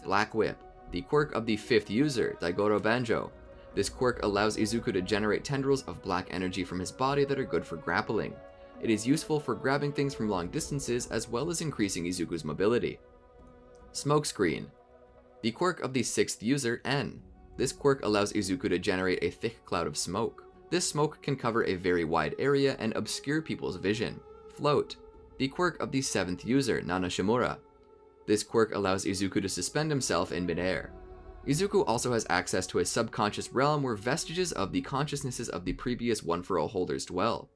Black Whip, the quirk of the 5th user, Daigoro Banjo. This quirk allows Izuku to generate tendrils of black energy from his body that are good for grappling. It is useful for grabbing things from long distances as well as increasing Izuku's mobility. Smokescreen, the quirk of the 6th user, N. This quirk allows Izuku to generate a thick cloud of smoke. This smoke can cover a very wide area and obscure people's vision. Float, the quirk of the 7th user, Nanashimura. This quirk allows Izuku to suspend himself in midair. Izuku also has access to a subconscious realm where vestiges of the consciousnesses of the previous One-For-All holders dwell.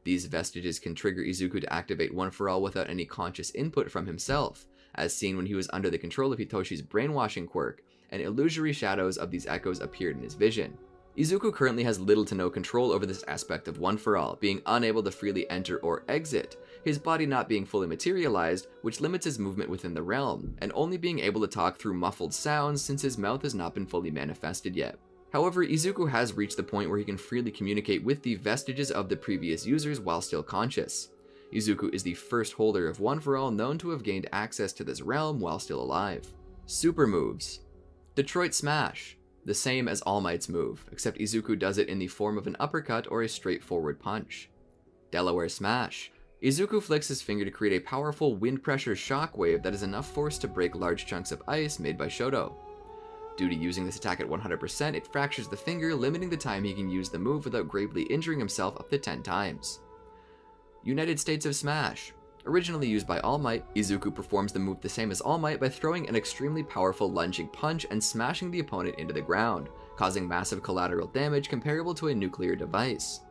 These vestiges can trigger Izuku to activate One-For-All without any conscious input from himself, as seen when he was under the control of Hitoshi's brainwashing quirk, and illusory shadows of these echoes appeared in his vision. Izuku currently has little to no control over this aspect of One-For-All, being unable to freely enter or exit, his body not being fully materialized, which limits his movement within the realm, and only being able to talk through muffled sounds since his mouth has not been fully manifested yet. However, Izuku has reached the point where he can freely communicate with the vestiges of the previous users while still conscious. Izuku is the first holder of One-For-All known to have gained access to this realm while still alive. Super moves. Detroit Smash, the same as All Might's move, except Izuku does it in the form of an uppercut or a straightforward punch. Delaware Smash. Izuku flicks his finger to create a powerful wind pressure shockwave that is enough force to break large chunks of ice made by Shoto. Due to using this attack at 100%, it fractures the finger, limiting the time he can use the move without gravely injuring himself up to 10 times. United States of Smash. Originally used by All Might, Izuku performs the move the same as All Might by throwing an extremely powerful lunging punch and smashing the opponent into the ground, causing massive collateral damage comparable to a nuclear device.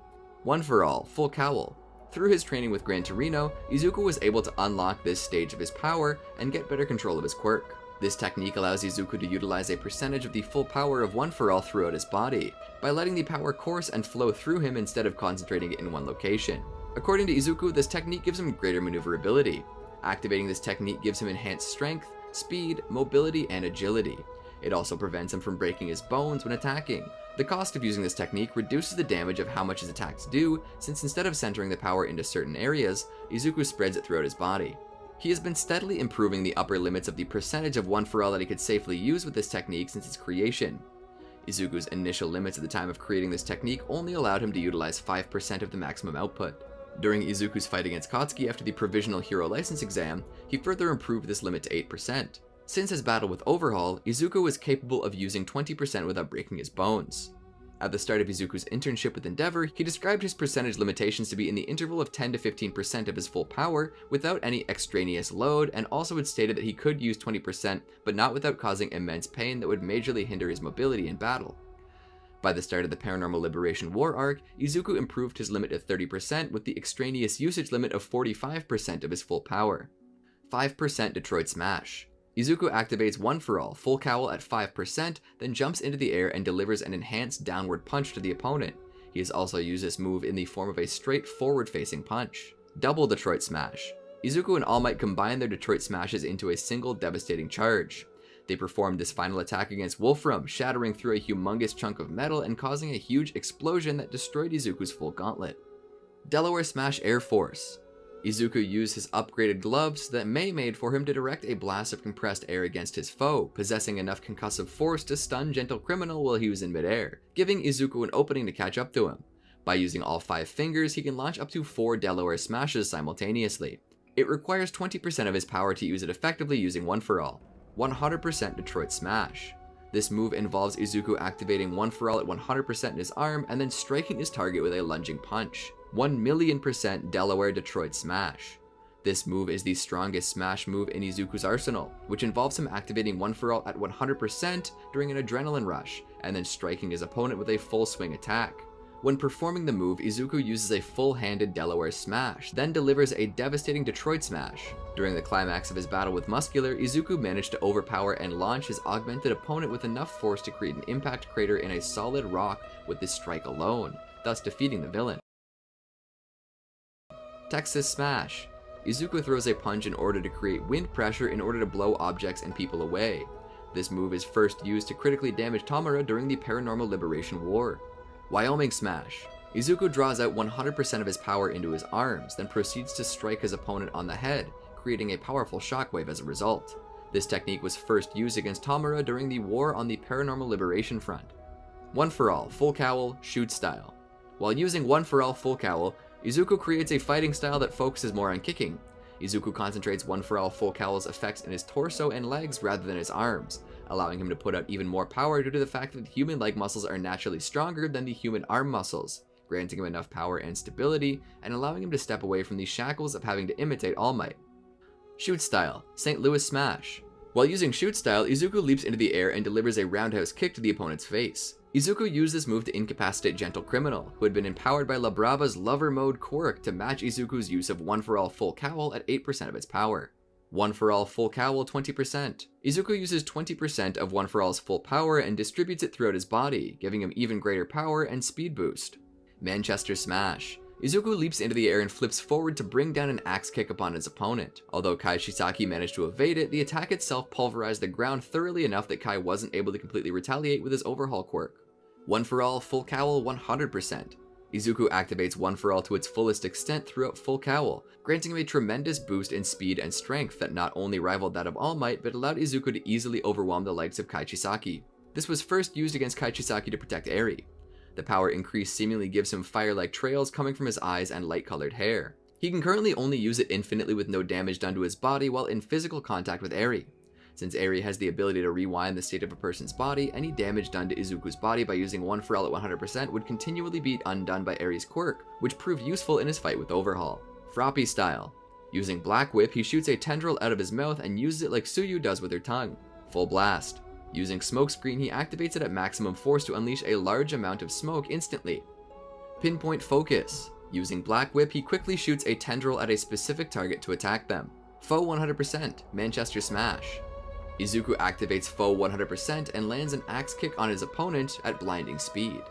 One-For-All, Full Cowl. Through his training with Gran Torino, Izuku was able to unlock this stage of his power and get better control of his quirk. This technique allows Izuku to utilize a percentage of the full power of One-For-All throughout his body, by letting the power course and flow through him instead of concentrating it in one location. According to Izuku, this technique gives him greater maneuverability. Activating this technique gives him enhanced strength, speed, mobility, and agility. It also prevents him from breaking his bones when attacking. The cost of using this technique reduces the damage of how much his attacks do, since instead of centering the power into certain areas, Izuku spreads it throughout his body. He has been steadily improving the upper limits of the percentage of One-For-All that he could safely use with this technique since its creation. Izuku's initial limits at the time of creating this technique only allowed him to utilize 5% of the maximum output. During Izuku's fight against Katsuki after the Provisional Hero License exam, he further improved this limit to 8%. Since his battle with Overhaul, Izuku was capable of using 20% without breaking his bones. At the start of Izuku's internship with Endeavor, he described his percentage limitations to be in the interval of 10 to 15% of his full power without any extraneous load, and also had stated that he could use 20% but not without causing immense pain that would majorly hinder his mobility in battle. By the start of the Paranormal Liberation War arc, Izuku improved his limit to 30% with the extraneous usage limit of 45% of his full power. 5% Detroit Smash. Izuku activates One-For-All, Full Cowl at 5%, then jumps into the air and delivers an enhanced downward punch to the opponent. He has also used this move in the form of a straight forward-facing punch. Double Detroit Smash. Izuku and All Might combine their Detroit Smashes into a single devastating charge. They performed this final attack against Wolfram, shattering through a humongous chunk of metal and causing a huge explosion that destroyed Izuku's full gauntlet. Delaware Smash Air Force. Izuku used his upgraded gloves that Mei made for him to direct a blast of compressed air against his foe, possessing enough concussive force to stun Gentle Criminal while he was in midair, giving Izuku an opening to catch up to him. By using all 5 fingers, he can launch up to 4 Delaware Smashes simultaneously. It requires 20% of his power to use it effectively using One-For-All. 100% Detroit Smash. This move involves Izuku activating One-For-All at 100% in his arm and then striking his target with a lunging punch. 1,000,000% Delaware Detroit Smash. This move is the strongest smash move in Izuku's arsenal, which involves him activating One-For-All at 100% during an adrenaline rush, and then striking his opponent with a full swing attack. When performing the move, Izuku uses a full-handed Delaware Smash, then delivers a devastating Detroit Smash. During the climax of his battle with Muscular, Izuku managed to overpower and launch his augmented opponent with enough force to create an impact crater in a solid rock with this strike alone, thus defeating the villain. Texas Smash. Izuku throws a punch in order to create wind pressure in order to blow objects and people away. This move is first used to critically damage Tamura during the Paranormal Liberation War. Wyoming Smash. Izuku draws out 100% of his power into his arms, then proceeds to strike his opponent on the head, creating a powerful shockwave as a result. This technique was first used against Tamura during the War on the Paranormal Liberation Front. One for all, full cowl, shoot style. While using one for all full cowl, Izuku creates a fighting style that focuses more on kicking. Izuku concentrates one for all full cowl's effects in his torso and legs rather than his arms, allowing him to put out even more power due to the fact that the human leg muscles are naturally stronger than the human arm muscles, granting him enough power and stability, and allowing him to step away from the shackles of having to imitate All Might. Shoot style, St. Louis Smash. While using shoot style, Izuku leaps into the air and delivers a roundhouse kick to the opponent's face. Izuku used this move to incapacitate Gentle Criminal, who had been empowered by La Brava's Lover Mode quirk to match Izuku's use of one for all full cowl at 8% of its power. One for all full cowl 20%. Izuku uses 20% of one for all's full power and distributes it throughout his body, giving him even greater power and speed boost. Manchester Smash. Izuku leaps into the air and flips forward to bring down an axe kick upon his opponent. Although Kai Shisaki managed to evade it, the attack itself pulverized the ground thoroughly enough that Kai wasn't able to completely retaliate with his overhaul quirk. One for all full cowl 100%. Izuku activates one for all to its fullest extent throughout full cowl, granting him a tremendous boost in speed and strength that not only rivaled that of All Might, but allowed Izuku to easily overwhelm the likes of Kai Chisaki. This was first used against Kai Chisaki to protect Eri. The power increase seemingly gives him fire-like trails coming from his eyes and light-colored hair. He can currently only use it infinitely with no damage done to his body while in physical contact with Eri. Since Eri has the ability to rewind the state of a person's body, any damage done to Izuku's body by using one for all at 100% would continually be undone by Eri's quirk, which proved useful in his fight with Overhaul. Froppy style. Using Black Whip, he shoots a tendril out of his mouth and uses it like Tsuyu does with her tongue. Full Blast. Using Smokescreen, he activates it at maximum force to unleash a large amount of smoke instantly. Pinpoint Focus. Using Black Whip, he quickly shoots a tendril at a specific target to attack them. Foe 100%, Manchester Smash. Izuku activates Foe 100% and lands an axe kick on his opponent at blinding speed.